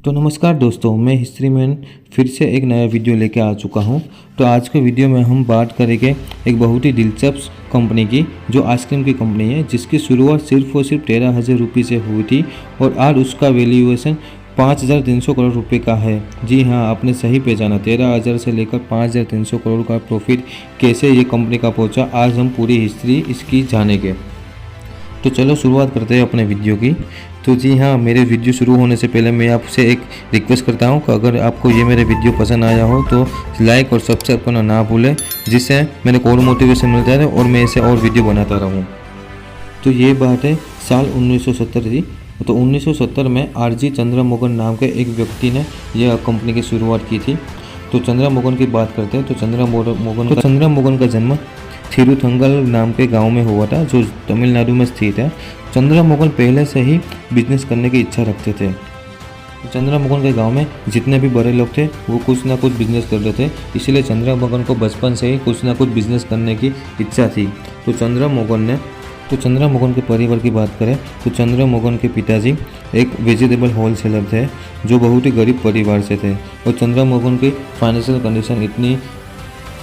तो नमस्कार दोस्तों, मैं हिस्ट्री मैन फिर से एक नया वीडियो लेके आ चुका हूं। तो आज के वीडियो में हम बात करेंगे एक बहुत ही दिलचस्प कंपनी की, जो आइसक्रीम की कंपनी है, जिसकी शुरुआत सिर्फ और सिर्फ 13,000 रुपये से हुई थी और आज उसका वैल्यूएशन 5,300 करोड़ रुपए का है। जी हाँ, आपने सही पहचाना, 13,000 से लेकर 5,300 करोड़ का प्रॉफिट कैसे ये कंपनी का पहुँचा, आज हम पूरी हिस्ट्री इसकी जानेंगे। तो चलो शुरुआत करते हैं अपने वीडियो की। तो जी हाँ, मेरे वीडियो शुरू होने से पहले मैं आपसे एक रिक्वेस्ट करता हूँ कि अगर आपको ये मेरे वीडियो पसंद आया हो तो लाइक और सब्सक्राइब करना ना भूलें, जिससे मेरे को और मोटिवेशन मिलता है और मैं ऐसे और वीडियो बनाता रहूँ। तो ये बात है साल 1970 थी। तो 1970 में आरजी चंद्रमोहन नाम के एक व्यक्ति ने यह कंपनी की शुरुआत की थी। तो चंद्रमोहन की बात करते हैं तो चंद्रमोहन का जन्म थिरुथंगल नाम के गांव में हुआ था, जो तमिलनाडु में स्थित है। चंद्रमोहन पहले से ही बिजनेस करने की इच्छा रखते थे। चंद्रमोहन के गांव में जितने भी बड़े लोग थे वो कुछ ना कुछ बिजनेस करते थे, इसलिए चंद्रमोहन को बचपन से ही कुछ ना कुछ बिजनेस करने की इच्छा थी। तो चंद्रमोहन के परिवार की बात करें तो चंद्रमोहन के पिताजी एक वेजिटेबल होलसेलर थे, जो बहुत ही गरीब परिवार से थे और चंद्रमोहन की फाइनेंशियल कंडीशन इतनी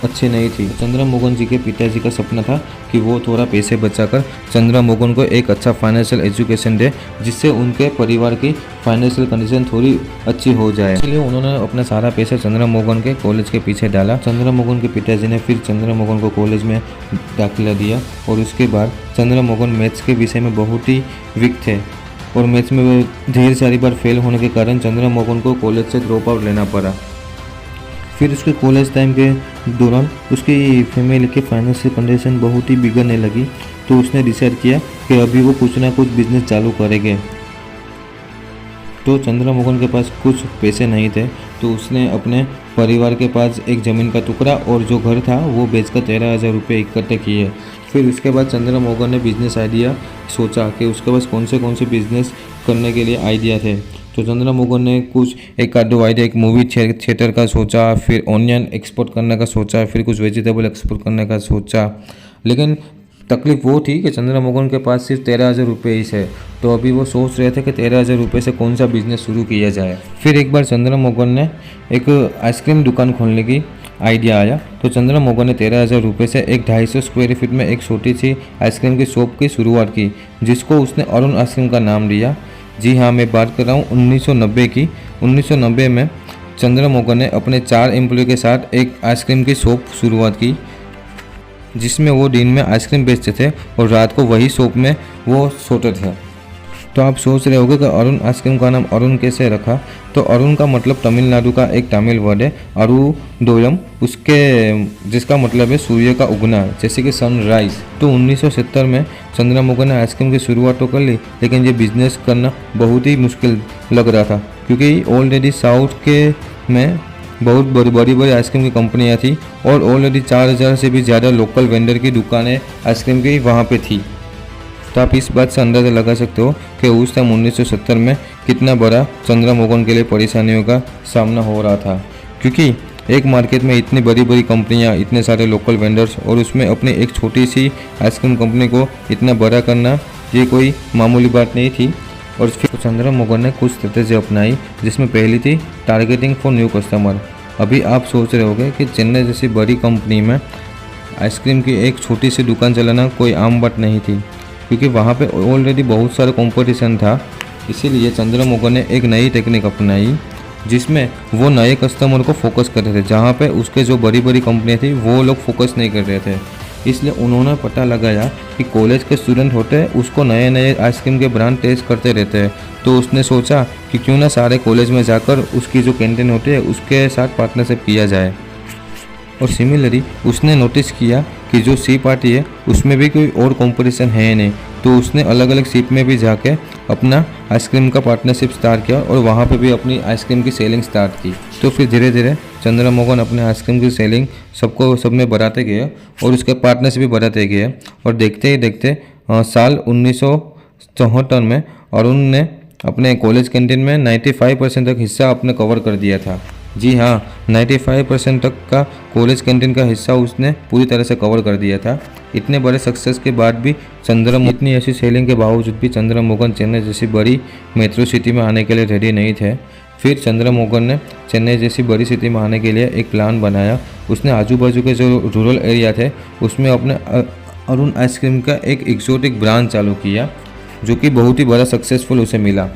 अच्छी नहीं थी। चंद्रमोहन जी के पिताजी का सपना था कि वो थोड़ा पैसे बचाकर चंद्रमोहन को एक अच्छा फाइनेंशियल एजुकेशन दे, जिससे उनके परिवार की फाइनेंशियल कंडीशन थोड़ी अच्छी हो जाए। इसलिए उन्होंने अपना सारा पैसा चंद्रमोहन के कॉलेज के पीछे डाला। चंद्रमोहन के पिताजी ने फिर चंद्रमोहन को कॉलेज में दाखिला दिया और उसके बाद चंद्रमोहन मैथ्स के विषय में बहुत ही वीक थे और मैथ्स में ढेर सारी बार फेल होने के कारण चंद्रमोहन को कॉलेज से ड्रॉप आउट लेना पड़ा। फिर उसके कॉलेज टाइम के दौरान उसकी फैमिली की फाइनेंशियल कंडीशन बहुत ही बिगड़ने लगी, तो उसने डिसाइड किया कि अभी वो कुछ ना कुछ बिजनेस चालू करेंगे। तो चंद्रमोहन के पास कुछ पैसे नहीं थे, तो उसने अपने परिवार के पास एक ज़मीन का टुकड़ा और जो घर था वो बेचकर 13,000 रुपये इकट्ठे किए। फिर उसके बाद चंद्रमोहन ने बिजनेस आइडिया सोचा कि उसके पास कौन से बिजनेस करने के लिए आइडिया थे। तो चंद्रमोहन ने कुछ एक आधो आइडिया, एक मूवी थिएटर का सोचा, फिर ऑनियन एक्सपोर्ट करने का सोचा, फिर कुछ वेजिटेबल एक्सपोर्ट करने का सोचा। लेकिन तकलीफ वो थी कि चंद्रमोहन के पास सिर्फ 13,000 रुपये ही है। तो अभी वो सोच रहे थे कि 13,000 रुपये से कौन सा बिजनेस शुरू किया जाए। फिर एक बार चंद्रमोहन ने एक आइसक्रीम दुकान खोलने की आइडिया आया। तो चंद्रमोहन ने 13,000 रुपये से एक 250 स्क्वायर फीट में एक छोटी सी आइसक्रीम की शॉप की शुरुआत की, जिसको उसने अरुण आइसक्रीम का नाम दिया। जी हाँ, मैं बात कर रहा हूँ 1990 की। 1990 में चंद्रमोहन ने अपने 4 एम्प्लॉय के साथ एक आइसक्रीम की शॉप शुरुआत की, जिसमें वो दिन में आइसक्रीम बेचते थे और रात को वही शॉप में वो सोते थे। तो आप सोच रहे होंगे कि अरुण आइसक्रीम का नाम अरुण कैसे रखा। तो अरुण का मतलब तमिलनाडु का एक तमिल वर्ड है अरुदोयम, उसके जिसका मतलब है सूर्य का उगना, जैसे कि सनराइज। तो 1970 में चंद्रमोहन ने आइसक्रीम की शुरुआत तो कर ली, लेकिन ये बिजनेस करना बहुत ही मुश्किल लग रहा था, क्योंकि ऑलरेडी साउथ के में बहुत बड़ी आइसक्रीम की कंपनियाँ थी और ऑलरेडी 4,000 से भी ज़्यादा लोकल वेंडर की दुकानें आइसक्रीम की वहाँ पे थी। तो आप इस बात से अंदाज़ा लगा सकते हो कि उस टाइम 1970 में कितना बड़ा चंद्रमोहन के लिए परेशानियों का सामना हो रहा था, क्योंकि एक मार्केट में इतनी बड़ी कंपनियां, इतने सारे लोकल वेंडर्स और उसमें अपनी एक छोटी सी आइसक्रीम कंपनी को इतना बड़ा करना ये कोई मामूली बात नहीं थी। और फिर चंद्रमोहन ने कुछ स्ट्रेटेजी अपनाई, जिसमें पहली थी टारगेटिंग फॉर न्यू कस्टमर। अभी आप सोच रहे होंगे कि चेन्नई जैसी बड़ी कंपनी में आइसक्रीम की एक छोटी सी दुकान चलाना कोई आम बात नहीं थी, क्योंकि वहाँ पे ऑलरेडी बहुत सारा कंपटीशन था। इसीलिए चंद्रमोहन ने एक नई टेक्निक अपनाई, जिसमें वो नए कस्टमर को फोकस कर रहे थे, जहाँ पे उसके जो बड़ी कंपनियाँ थी वो लोग फोकस नहीं कर रहे थे। इसलिए उन्होंने पता लगाया कि कॉलेज के स्टूडेंट होते हैं, उसको नए आइसक्रीम के ब्रांड टेस्ट करते रहते हैं। तो उसने सोचा कि क्यों ना सारे कॉलेज में जाकर उसकी जो कैंटीन होती है उसके साथ पार्टनरशिप किया जाए। और सिमिलरली उसने नोटिस किया कि जो सी पार्टी है उसमें भी कोई और कंपटीशन है नहीं, तो उसने अलग अलग शिप में भी जाके अपना आइसक्रीम का पार्टनरशिप स्टार्ट किया और वहाँ पे भी अपनी आइसक्रीम की सेलिंग स्टार्ट की। तो फिर धीरे धीरे चंद्रमोहन अपने आइसक्रीम की सेलिंग सब में बढ़ाते गए और उसके पार्टनरशिप भी बढ़ाते गए। और देखते ही देखते साल 1974 में अरुण ने अपने कॉलेज कैंटीन में 95% तक हिस्सा अपने कवर कर दिया था। जी हाँ, 95% तक का कॉलेज कैंटीन का हिस्सा उसने पूरी तरह से कवर कर दिया था। इतने बड़े सक्सेस के बाद भी इतनी ऐसी सेलिंग के बावजूद भी चंद्रमोहन चेन्नई जैसी बड़ी मेट्रो सिटी में आने के लिए रेडी नहीं थे। फिर चंद्रा मोहन ने चेन्नई जैसी बड़ी सिटी में आने के लिए एक प्लान बनाया। उसने आजू बाजू के जो रूरल एरिया थे उसमें अपने अरुण आइसक्रीम का एक एक्सोटिक ब्रांड चालू किया, जो कि बहुत ही बड़ा सक्सेसफुल उसे मिला।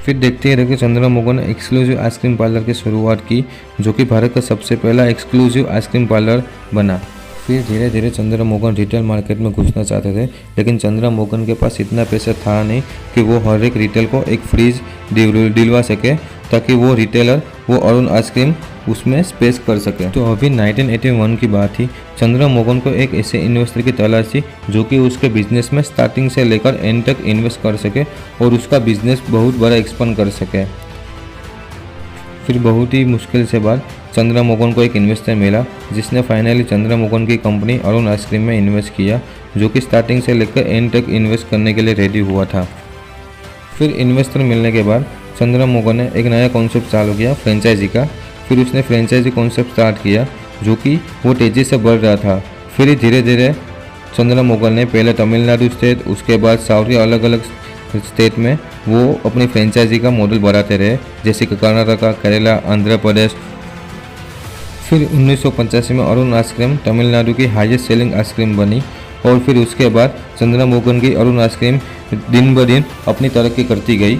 फिर देखते ही रहे चंद्रा मोहन ने एक्सक्लूसिव आइसक्रीम पार्लर की शुरुआत की, जो कि भारत का सबसे पहला एक्सक्लूसिव आइसक्रीम पार्लर बना। फिर धीरे धीरे चंद्रा मोहन रिटेल मार्केट में घुसना चाहते थे, लेकिन चंद्रा मोहन के पास इतना पैसा था नहीं कि वो हर एक रिटेल को एक फ्रिज दिलवा सके, ताकि वो रिटेलर वो अरुण आइसक्रीम उसमें स्पेस कर सके। तो अभी 1981 की बात थी। चंद्रा मोहन को एक ऐसे इन्वेस्टर की तलाश थी जो कि उसके बिजनेस में स्टार्टिंग से लेकर एंड तक इन्वेस्ट कर सके और उसका बिजनेस बहुत बड़ा एक्सपांड कर सके। फिर बहुत ही मुश्किल से बाद चंद्रा मोहन को एक इन्वेस्टर मिला, जिसने फाइनली चंद्रा मोहन की कंपनी अरुण आइसक्रीम में इन्वेस्ट किया, जो कि स्टार्टिंग से लेकर एंड तक इन्वेस्ट करने के लिए रेडी हुआ था। फिर इन्वेस्टर मिलने के बाद चंद्रा मोहन ने एक नया कॉन्सेप्ट चालू किया फ्रेंचाइजी का। फिर उसने फ्रेंचाइजी कॉन्सेप्ट स्टार्ट किया, जो कि वो तेज़ी से बढ़ रहा था। फिर धीरे धीरे चंद्रा मोहन ने पहले तमिलनाडु स्टेट, उसके बाद साउथ के अलग अलग स्टेट में वो अपनी फ्रेंचाइजी का मॉडल बढ़ाते रहे, जैसे कि कर्नाटका, केरला, आंध्र प्रदेश। फिर 1985 में अरुण आइसक्रीम तमिलनाडु की हाईएस्ट सेलिंग आइसक्रीम बनी और फिर उसके बाद चंद्रा मोहन की अरुण आइसक्रीम दिन ब दिन अपनी तरक्की करती गई।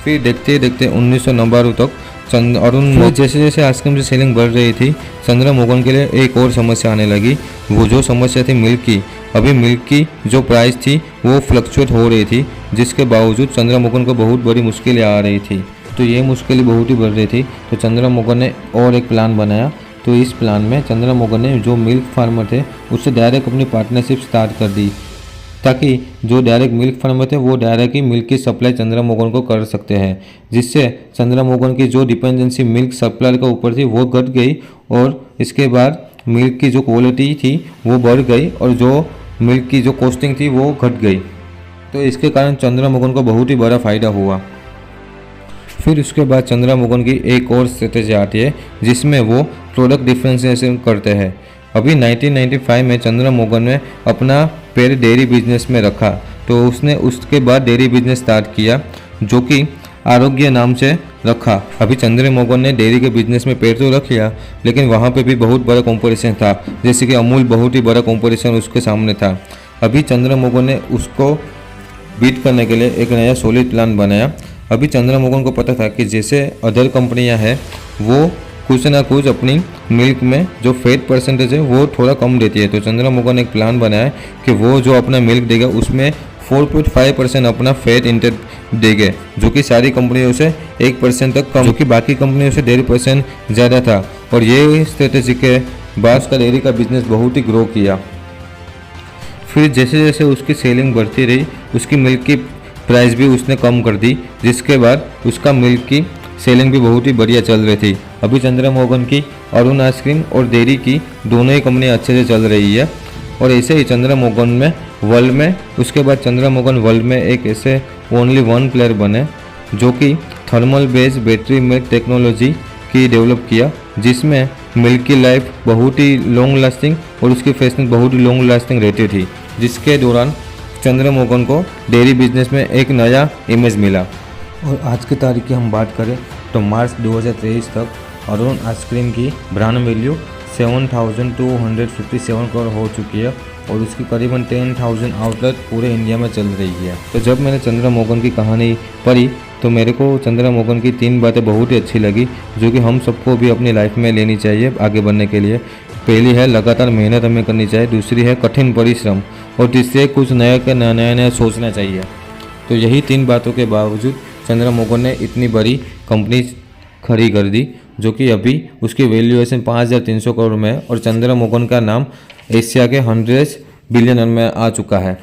फिर देखते देखते 1999 तक अरुण जैसे जैसे आइसक्रीम की सेलिंग बढ़ रही थी, चंद्रा मोहन के लिए एक और समस्या आने लगी। वो जो समस्या थी मिल्क की। अभी मिल्क की जो प्राइस थी वो फ्लक्चुएट हो रही थी, जिसके बावजूद चंद्रा मोहन को बहुत बड़ी मुश्किलें आ रही थी। तो ये मुश्किलें बहुत ही बढ़ रही थी, तो चंद्रा मोहन ने और एक प्लान बनाया। तो इस प्लान में चंद्रा मोहन ने जो मिल्क फार्मर थे उससे डायरेक्ट अपनी पार्टनरशिप स्टार्ट कर दी, ताकि जो डायरेक्ट मिल्क फार्मर थे वो डायरेक्ट ही मिल्क की सप्लाई चंद्रा मोहन को कर सकते हैं, जिससे चंद्रा मोहन की जो डिपेंडेंसी मिल्क सप्लाई के ऊपर थी वो घट गई और इसके बाद मिल्क की जो क्वालिटी थी वो बढ़ गई और जो मिल्क की जो कॉस्टिंग थी वो घट गई। तो इसके कारण चंद्रा मोहन को बहुत ही बड़ा फ़ायदा हुआ। फिर उसके बाद चंद्रा मोहन की एक और स्ट्रेटेजी आती है, जिसमें वो प्रोडक्ट डिफ्रेंशिएशन करते हैं। अभी 1995 में चंद्रा मोहन ने अपना पैर डेयरी बिजनेस में रखा, तो उसने उसके बाद डेयरी बिजनेस स्टार्ट किया, जो कि आरोग्य नाम से रखा। अभी चंद्रा मोहन ने डेयरी के बिजनेस में पैर तो रख लिया, लेकिन वहाँ पे भी बहुत बड़ा कंपटीशन था, जैसे कि अमूल बहुत ही बड़ा कंपटीशन उसके सामने था। अभी चंद्रा मोहन ने उसको बीट करने के लिए एक नया सॉलिड प्लान बनाया। अभी चंद्रा मोहन को पता था कि जैसे अदर कंपनियां हैं वो कुछ ना कुछ अपनी मिल्क में जो फैट परसेंटेज है वो थोड़ा कम देती है। तो चंद्रा मोहन ने एक प्लान बनाया कि वो जो अपना मिल्क देगा उसमें 4.5% अपना फैट इंटेक देंगे, जो कि सारी कंपनियों से 1% तक कम, जो कि बाकी कंपनियों से 1.5% ज़्यादा था। और ये स्ट्रेटेजी के बाद उसका डेयरी का बिजनेस बहुत ही ग्रो किया। फिर जैसे जैसे उसकी सेलिंग बढ़ती रही, उसकी मिल्क की प्राइस भी उसने कम कर दी, जिसके बाद उसका मिल्क की सेलिंग भी बहुत ही बढ़िया चल रही थी। अभी चंद्रा मोहन की अरुण आइसक्रीम और डेयरी की दोनों ही कंपनियां अच्छे से चल रही है। और ऐसे ही चंद्रा मोहन में वर्ल्ड में उसके बाद चंद्रा मोहन वर्ल्ड में एक ऐसे ओनली वन प्लेयर बने, जो कि thermal based battery milk technology की डेवलप किया, जिसमें मिल्क की लाइफ बहुत ही लॉन्ग लास्टिंग और उसकी फ्रेशनेस बहुत ही लॉन्ग लास्टिंग रहती थी, जिसके दौरान चंद्रा मोहन को डेयरी बिजनेस में एक नया इमेज मिला। और आज की तारीख की हम बात करें तो मार्च 2023 तक अरुण आइसक्रीम की ब्रांड वैल्यू 7,257 करोड़ हो चुकी है और उसकी करीबन 10,000 आउटलेट पूरे इंडिया में चल रही है। तो जब मैंने चंद्रा मोहन की कहानी पढ़ी तो मेरे को चंद्रा मोहन की 3 बातें बहुत ही अच्छी लगी, जो कि हम सबको भी अपनी लाइफ में लेनी चाहिए आगे बढ़ने के लिए। पहली है लगातार मेहनत हमें करनी चाहिए, दूसरी है कठिन परिश्रम और तीसरी है कुछ नया सोचना चाहिए। तो यही 3 बातों के बावजूद चंद्रा मोहन ने इतनी बड़ी कंपनी खड़ी कर दी, जो कि अभी उसकी वैल्यूएशन 5,300 करोड़ में है और चंद्रा मोहन का नाम एशिया के 100 बिलियनर में आ चुका है।